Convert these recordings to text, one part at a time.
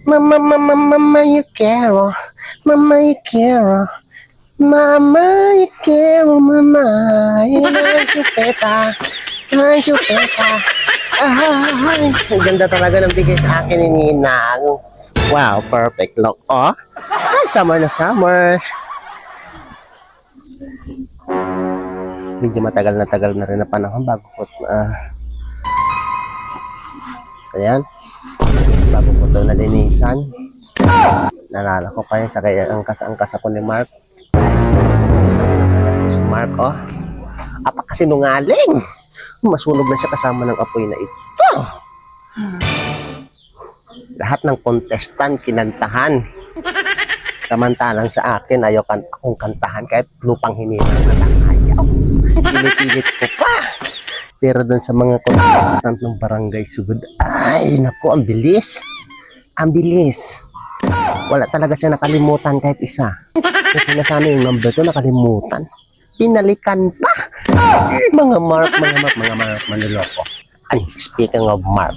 Mama, mama, mama, you quiero. Mama, you quiero. Mama, you quiero, mama. Ay, chupeta. Ay, chupeta. Ay, ang ganda talaga ng bigay sa akin ni Ninang. Wow, perfect look. Oh, ay, summer na summer. Medyo matagal na rin na panahon bago ko, ayan, bago ko ito nalinisan. Nalala ko pa yun sa kaya angkas ako ni Mark. Si Mark, oh, apakasinungaling. Masunog na siya kasama ng apoy na ito. Lahat ng contestant kinantahan. Samantalang sa akin, ayaw akong kantahan kahit lupang hinirang na lang ayaw. Pinipilit ko pa. Pero doon sa mga contestant ng Barangay Sugod, ay, naku, ang bilis. Ang bilis. Wala talaga siya nakalimutan kahit isa. Kasi sinasabi yung number 2, nakalimutan. Pinalikan pa. Mga Mark, maniloko. Ay, speaking of Mark.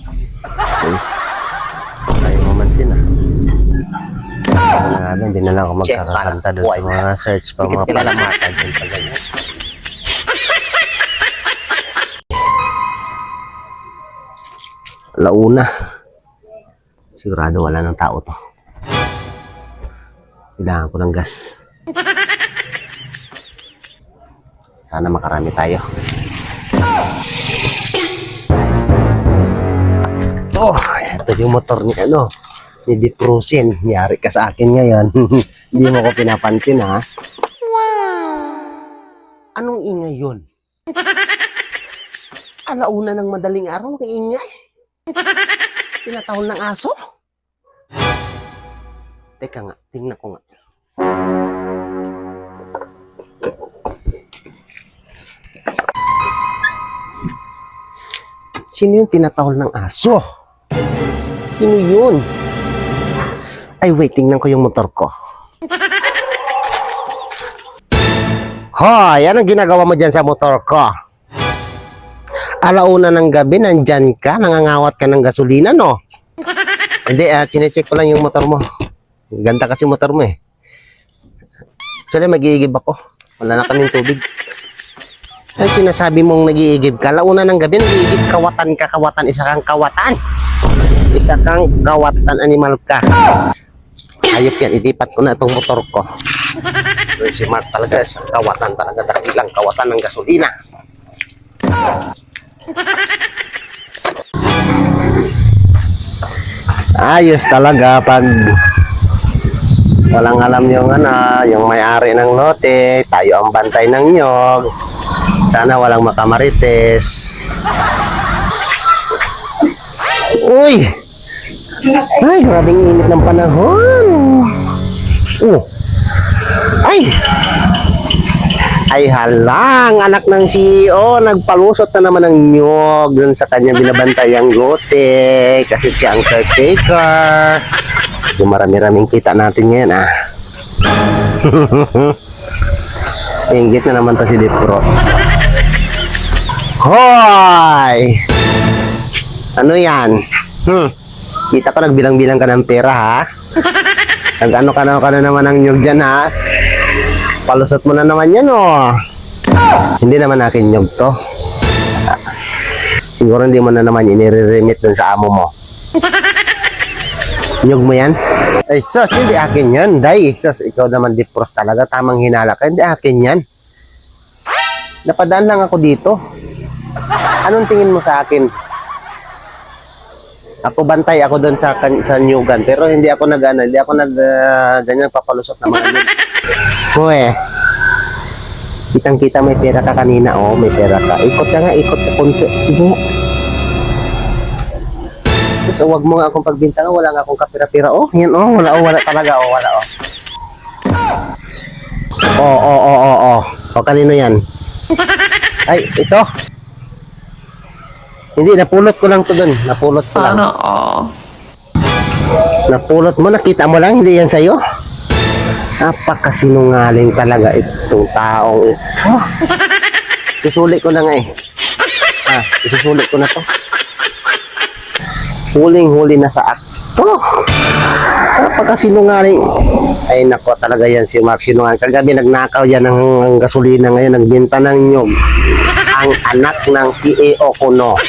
Ayaw mo mansin, hindi na lang ako magkakakanta doon sa mga search pa mga palamatan dyan pa ganyan. Launa. Sigurado wala ng tao to. Kailangan ko ng gas. Sana makarami tayo. Oh, ito yung motor ni ni Diprusin. Yari ka sa akin ngayon. Hindi mo ko pinapansin, ha? Wow! Anong ingay yun? Alauna ng madaling araw, ang ingay. Tinatahol ng aso? Teka nga, tingnan ko nga. Sino yung tinatahol ng aso? Sino yun? Ay, wait, tingnan ko yung motor ko. Hoy, anong ginagawa mo dyan sa motor ko? Alauna ng gabi, nandyan ka, nangangawat ka ng gasolina, no? Hindi, chinecheck ko lang yung motor mo. Ganda kasi motor mo, eh. Actually, mag-iigib ako. Wala na kaming tubig. Ay, sinasabi mong nag-iigib ka. Alauna ng gabi, nag-iigib, kawatan, isa kang kawatan. Isa kang kawatan, animal ka. Ayop yan, ilipat ko na itong motor ko. Si Mark talaga, isang kawatan talaga, dakilang kawatan ng gasolina. Ayos talaga pag walang alam yung yung may-ari ng lote, tayo ang bantay ng nyog. Sana walang makamarites. Uy! Ay, grabing init ng panahon. Ay! Ay halang, anak ng CEO, nagpalusot na naman ng nyog dun sa kanya binabantayang lote kasi siya ang caretaker. Yung marami-raming kita natin ngayon, Inggit na naman to si Dipro. Hoy! Ano yan? Kita ko nagbilang-bilang ka ng pera, ha? Nag-ano ka na naman ng nyog dyan, ha? Palusot mo na naman yan, Hindi naman akin nyog to. Siguro hindi mo na naman inire-remit dun sa amo mo. Nyog mo yan? Ay, sus, hindi akin yan, day. Sus, ikaw naman Dipros talaga. Tamang hinala ka. Hindi akin yan. Napadaan lang ako dito. Anong tingin mo sa akin? Ako bantay ako doon sa nyugan. Pero hindi ako ganyan papalusot na mga nyug. Hoy, kitang-kita may pera ka kanina, may pera ka. Ikot ka nga, ikot ka konti. So, wag mo nga akong pagbintangan, wala nga akong kapira-pira. Yan, wala talaga, wala. Kanino yan? Ay, ito. Hindi, napulot ko lang to dun. Napulot ko lang. Napulot mo, nakita mo lang, hindi yan sa'yo. Napakasinungaling talaga itong taong ito. Isusulit ko na nga, isusulit ko na to. Huling-huli na sa to. Pagkasinungaling. Ay nako talaga yan si Mark sinungaling. Kagabi nagnakaw yan ng gasolina ngayon. Nagbenta ng nyog. Ang anak ng CEO ko no.